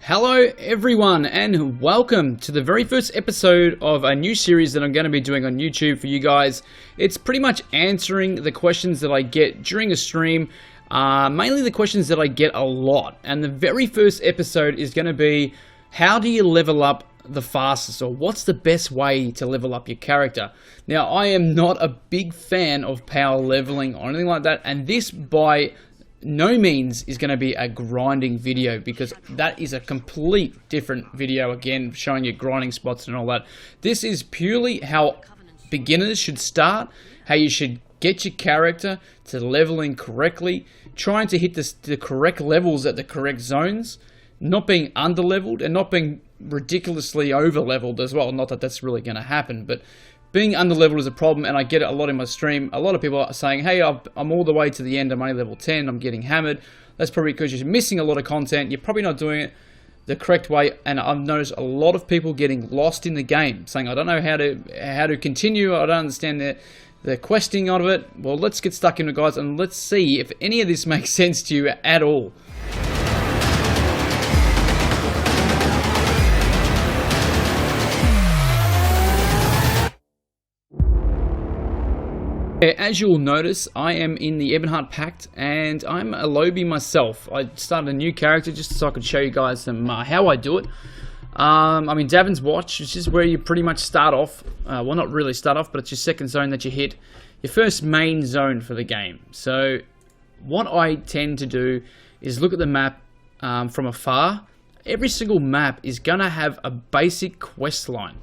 Hello everyone and welcome to the very first episode of a new series that I'm going to be doing on YouTube for you guys. It's pretty much answering the questions that I get during a stream, mainly the questions that I get a lot. And the very first episode is going to be, how do you level up the fastest, or what's the best way to level up your character? Now, I am not a big fan of power leveling or anything like that, and this by no means is going to be a grinding video, because that is a complete different video, again showing you grinding spots and all that. This is purely how beginners should start, how you should get your character to leveling correctly, trying to hit the correct levels at the correct zones, not being under leveled and not being ridiculously over leveled as well. Not that that's really going to happen, but being under-leveled is a problem, and I get it a lot in my stream. A lot of people are saying, hey, I'm all the way to the end, I'm only level 10, I'm getting hammered. That's probably because you're missing a lot of content, you're probably not doing it the correct way, and I've noticed a lot of people getting lost in the game, saying, I don't know how to continue, I don't understand the questing of it. Well, let's get stuck into it, guys, and let's see if any of this makes sense to you at all. As you'll notice, I am in the Ebonheart Pact, and I'm a lobby myself. I started a new character just so I could show you guys how I do it. I'm in Davin's Watch, which is where you pretty much start off. Well, not really start off, but it's your second zone that you hit. Your first main zone for the game. So what I tend to do is look at the map from afar. Every single map is going to have a basic quest line.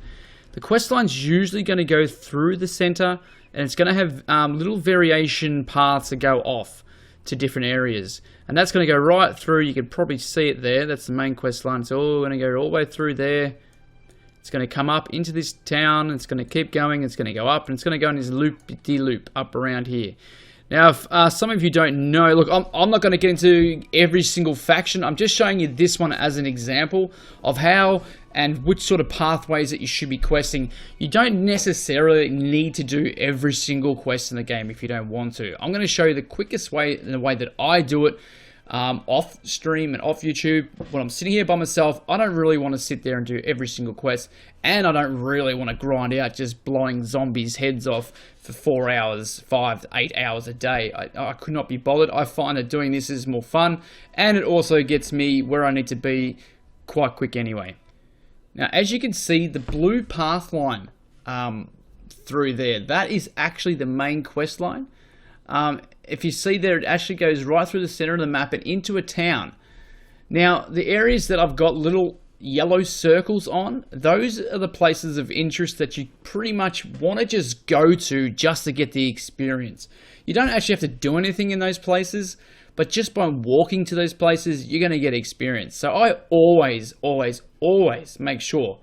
The quest line's usually going to go through the center, and it's going to have little variation paths that go off to different areas. And that's going to go right through. You can probably see it there. That's the main quest line. So we're going to go all the way through there. It's going to come up into this town. It's going to keep going. It's going to go up. And it's going to go in this loop-de-loop up around here. Now, if some of you don't know, look, I'm not going to get into every single faction. I'm just showing you this one as an example of how and which sort of pathways that you should be questing. You don't necessarily need to do every single quest in the game if you don't want to. I'm going to show you the quickest way, and the way that I do it off stream and off YouTube. When I'm sitting here by myself, I don't really want to sit there and do every single quest, and I don't really want to grind out just blowing zombies' heads off for 4 hours, 5 to 8 hours a day. I could not be bothered. I find that doing this is more fun, and it also gets me where I need to be quite quick anyway. Now, as you can see, the blue path line through there, that is actually the main quest line. If you see there, it actually goes right through the center of the map and into a town. Now, the areas that I've got little yellow circles on, those are the places of interest that you pretty much want to just go to just to get the experience. You don't actually have to do anything in those places, but just by walking to those places, you're going to get experience. So I always make sure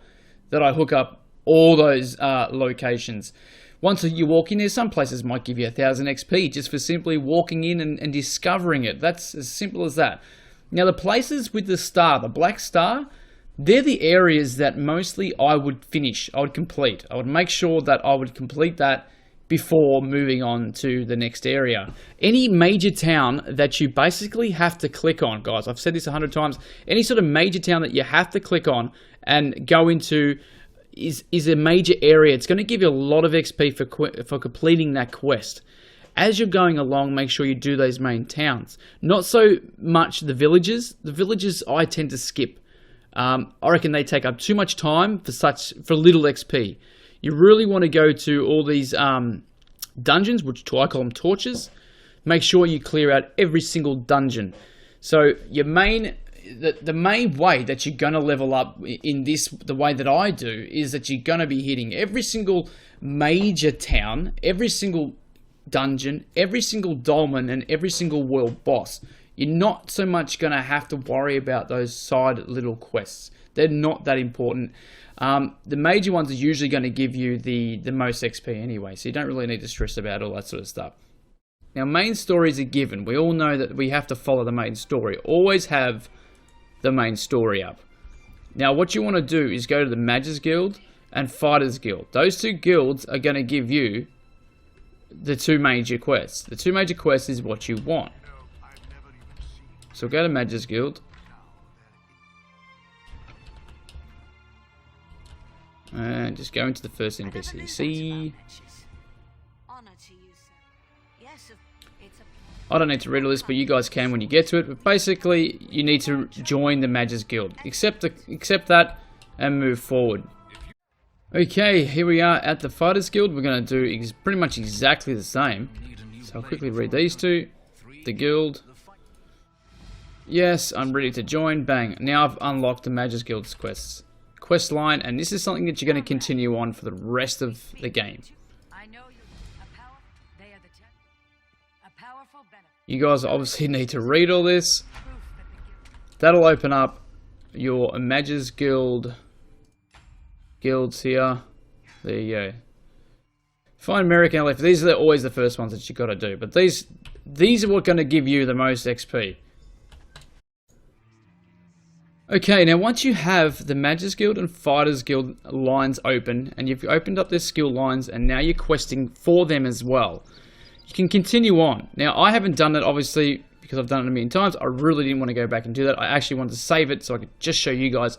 that I hook up all those locations. Once you walk in there, some places might give you 1000 XP just for simply walking in and discovering it. That's as simple as that. Now, the places with the star, the black star, they're the areas that mostly I would finish, I would complete. I would make sure that I would complete that before moving on to the next area. Any major town that you basically have to click on, guys, I've said this 100 times, any sort of major town that you have to click on and go into is a major area. It's going to give you a lot of XP for completing that quest. As you're going along, make sure you do those main towns. Not so much the villages. The villages I tend to skip. I reckon they take up too much time for little XP. You really want to go to all these dungeons, which I call them torches. Make sure you clear out every single dungeon. So your the main way that you're going to level up in this, the way that I do, is that you're going to be hitting every single major town, every single dungeon, every single dolmen, and every single world boss. You're not so much going to have to worry about those side little quests. They're not that important. The major ones are usually going to give you the most XP anyway, so you don't really need to stress about all that sort of stuff. Now, main stories are given. We all know that we have to follow the main story. Always have the main story up. Now, what you want to do is go to the Mages Guild and Fighters Guild. Those two guilds are going to give you the two major quests. The two major quests is what you want. So go to Mages Guild. And just go into the first NPC. See? I don't need to read all this, but you guys can when you get to it. But basically, you need to join the Mages Guild. Accept that and move forward. Okay, here we are at the Fighters Guild. We're going to do pretty much exactly the same. So I'll quickly read these two. The guild. Yes, I'm ready to join. Bang. Now I've unlocked the Mages Guild's quest line, and this is something that you're going to continue on for the rest of the game. You guys obviously need to read all this. That'll open up your Mages Guilds here. There you go. Find American LF. These are always the first ones that you got to do, but these are what going to give you the most XP. Okay, now once you have the Mages Guild and Fighters Guild lines open, and you've opened up their skill lines, and now you're questing for them as well, you can continue on. Now, I haven't done that, obviously, because I've done it a million times. I really didn't want to go back and do that. I actually wanted to save it so I could just show you guys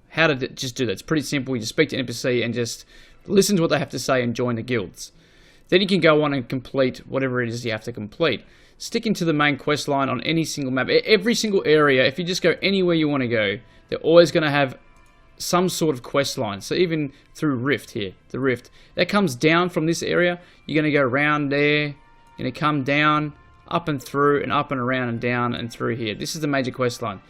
how to just do that. It's pretty simple. You just speak to NPC and just listen to what they have to say and join the guilds. Then you can go on and complete whatever it is you have to complete. Sticking to the main quest line on any single map, every single area, if you just go anywhere you want to go, they're always going to have some sort of quest line. So even through Rift here, the Rift, that comes down from this area. You're going to go around there, you're going to come down, up and through, and up and around and down and through here. This is the major quest line.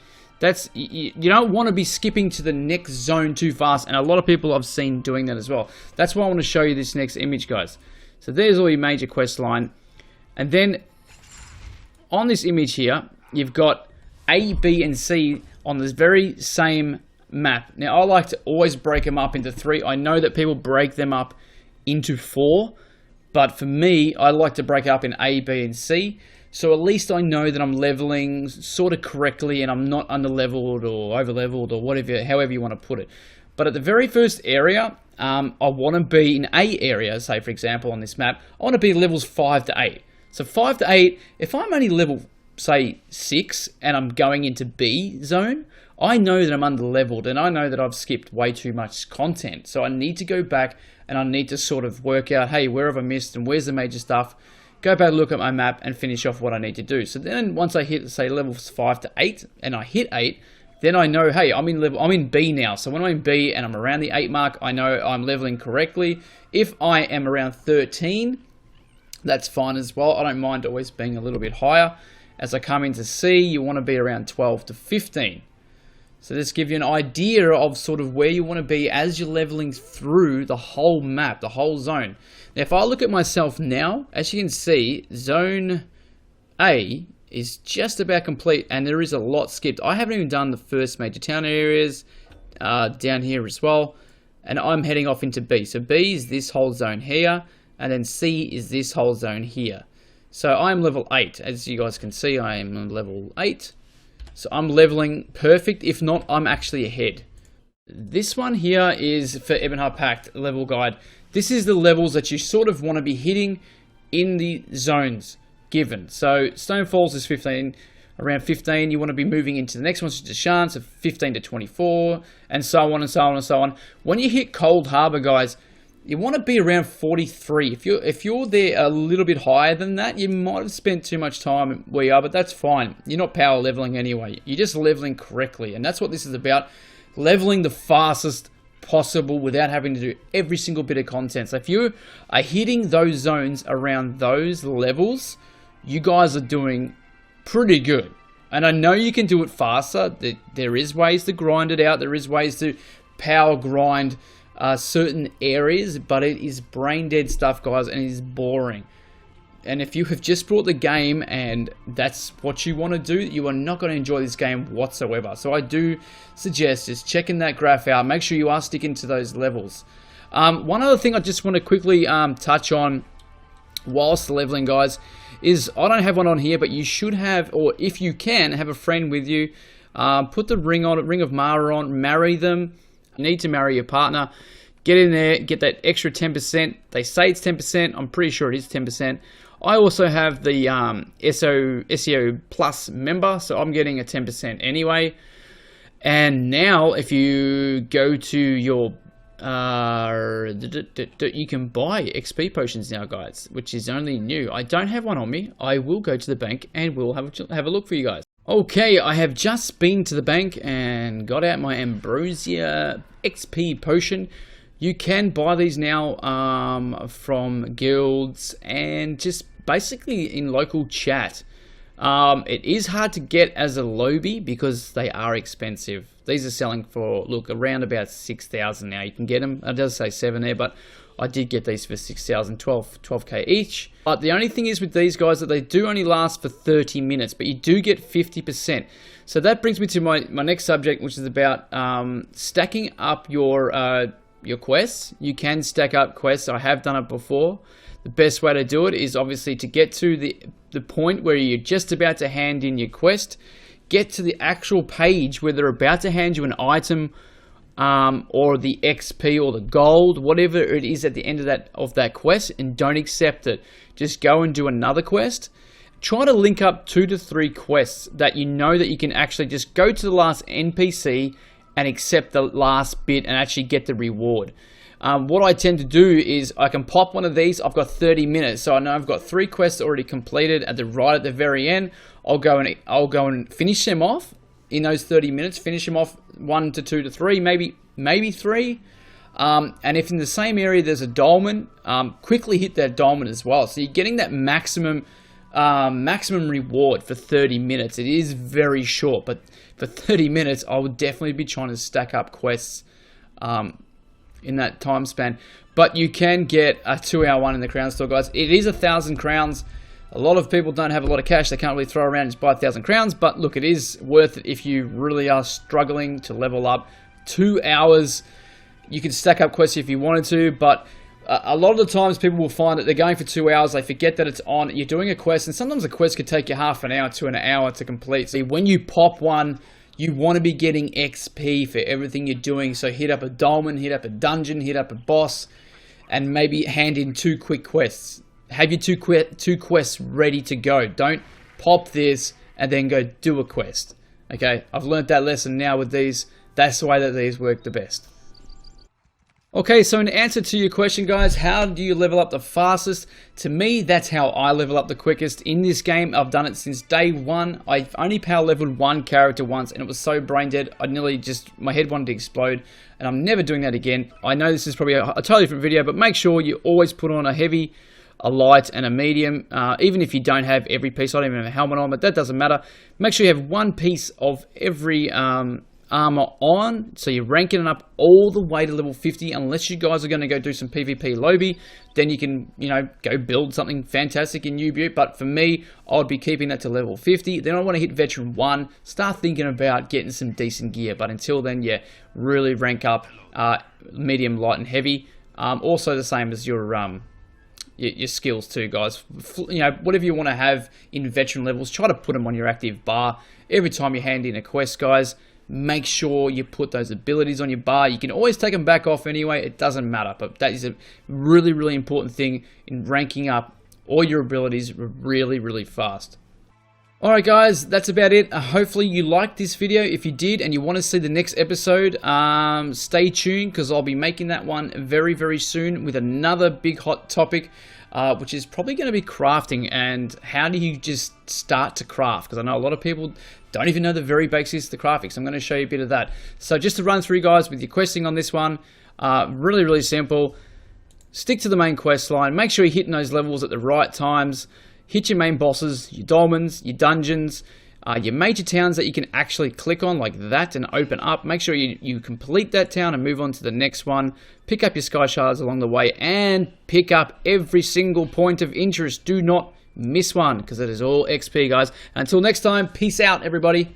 That's, you don't want to be skipping to the next zone too fast, and a lot of people I've seen doing that as well. That's why I want to show you this next image, guys. So there's all your major quest line, and then on this image here, you've got A, B, and C on this very same map. Now, I like to always break them up into 3. I know that people break them up into 4, but for me, I like to break it up in A, B, and C. So at least I know that I'm leveling sort of correctly and I'm not under-leveled or over-leveled or whatever, however you want to put it. But at the very first area, I want to be in A area, say for example on this map, I want to be levels 5 to 8. So 5 to 8, if I'm only level, say, 6 and I'm going into B zone, I know that I'm under-leveled and I know that I've skipped way too much content. So I need to go back and I need to sort of work out, hey, where have I missed and where's the major stuff? Go back, look at my map and finish off what I need to do. So then once I hit, say, levels 5 to 8 and I hit 8, then I know, hey, I'm in B now. So when I'm in B and I'm around the 8 mark, I know I'm leveling correctly. If I am around 13, that's fine as well. I don't mind always being a little bit higher. As I come into C, you want to be around 12 to 15. So this gives you an idea of sort of where you want to be as you're leveling through the whole map, the whole zone. Now, if I look at myself now, as you can see, Zone A is just about complete, and there is a lot skipped. I haven't even done the first major town areas down here as well, and I'm heading off into B. So B is this whole zone here, and then C is this whole zone here. So I'm level 8. As you guys can see, I am level 8. So I'm leveling perfect. If not, I'm actually ahead. This one here is for Ebonheart Pact level guide. This is the levels that you sort of want to be hitting in the zones given. So Stonefalls is 15, around 15. You want to be moving into the next one, which is Deshan, so 15 to 24, and so on and so on and so on. When you hit Cold Harbor, guys, you want to be around 43. If you're there a little bit higher than that, you might have spent too much time where you are, but that's fine. You're not power leveling anyway. You're just leveling correctly, and that's what this is about. Leveling the fastest possible without having to do every single bit of content. So if you are hitting those zones around those levels, you guys are doing pretty good. And I know you can do it faster. There is ways to grind it out. There is ways to power grind certain areas, but it is brain dead stuff, guys, and it is boring. And if you have just bought the game and that's what you want to do, you are not going to enjoy this game whatsoever. So I do suggest just checking that graph out. Make sure you are sticking to those levels. One other thing I just want to quickly touch on whilst leveling, guys, is I don't have one on here, but you should have, or if you can, have a friend with you. Put the ring on, Ring of Mara on, marry them. You need to marry your partner. Get in there, get that extra 10%. They say it's 10%. I'm pretty sure it is 10%. I also have the SEO Plus member, so I'm getting a 10% anyway. And now, if you go to your you can buy XP potions now, guys, which is only new. I don't have one on me. I will go to the bank and we'll have a look for you guys. Okay, I have just been to the bank and got out my Ambrosia XP potion. You can buy these now from guilds and just basically in local chat. It is hard to get as a lobby because they are expensive. These are selling for, look, around about 6,000 now. You can get them. It does say 7 there, but I did get these for 6,000, 12k each. But the only thing is with these guys that they do only last for 30 minutes, but you do get 50%. So that brings me to my next subject, which is about stacking up your quests. You can stack up quests. I have done it before. The best way to do it is obviously to get to the point where you're just about to hand in your quest. Get to the actual page where they're about to hand you an item or the XP or the gold, whatever it is at the end of that quest, and don't accept it. Just go and do another quest. Try to link up 2 to 3 quests that you know that you can actually just go to the last NPC and accept the last bit and actually get the reward. What I tend to do is I can pop one of these. I've got 30 minutes, so I know I've got 3 quests already completed at the very end. I'll go and finish them off in those 30 minutes. Finish them off 1 to 2 to 3, maybe 3. And if in the same area there's a dolmen, quickly hit that dolmen as well. So you're getting that maximum reward for 30 minutes. It is very short, but for 30 minutes, I would definitely be trying to stack up quests in that time span. But you can get a 2-hour one in the crown store, guys. It is 1,000 crowns. A lot of people don't have a lot of cash. They can't really throw around and just buy 1,000 crowns. But look, it is worth it if you really are struggling to level up. 2 hours. You can stack up quests if you wanted to, but a lot of the times people will find that they're going for 2 hours, they forget that it's on, you're doing a quest, and sometimes a quest could take you half an hour to an hour to complete. So when you pop one, you want to be getting XP for everything you're doing. So hit up a dolmen, hit up a dungeon, hit up a boss, and maybe hand in 2 quick quests. Have your two quests ready to go. Don't pop this and then go do a quest. Okay, I've learned that lesson now with these. That's the way that these work the best. Okay, so in answer to your question, guys, how do you level up the fastest? To me, that's how I level up the quickest. In this game, I've done it since day 1. I've only power leveled 1 character once, and it was so brain dead, I nearly my head wanted to explode, and I'm never doing that again. I know this is probably a totally different video, but make sure you always put on a heavy, a light, and a medium. Even if you don't have every piece, I don't even have a helmet on, but that doesn't matter. Make sure you have 1 piece of every armor on, so you're ranking it up all the way to level 50. Unless you guys are going to go do some PvP lobby, then you can, go build something fantastic in New Butte. But for me, I would be keeping that to level 50. Then I want to hit Veteran 1, start thinking about getting some decent gear. But until then, yeah, really rank up medium, light, and heavy. Also the same as your skills too, guys. Whatever you want to have in veteran levels, try to put them on your active bar. Every time you hand in a quest, guys, make sure you put those abilities on your bar. You can always take them back off anyway. It doesn't matter. But that is a really, really important thing in ranking up all your abilities really, really fast. Alright guys, that's about it. Hopefully you liked this video. If you did and you want to see the next episode, stay tuned because I'll be making that one very, very soon with another big hot topic, which is probably going to be crafting and how do you just start to craft, because I know a lot of people don't even know the very basics of the crafting, so I'm going to show you a bit of that. So just to run through, guys, with your questing on this one, really, really simple. Stick to the main quest line. Make sure you're hitting those levels at the right times. Hit your main bosses, your dolmens, your dungeons, your major towns that you can actually click on like that and open up. Make sure you complete that town and move on to the next one. Pick up your sky shards along the way and pick up every single point of interest. Do not miss one because it is all XP, guys. Until next time, peace out, everybody.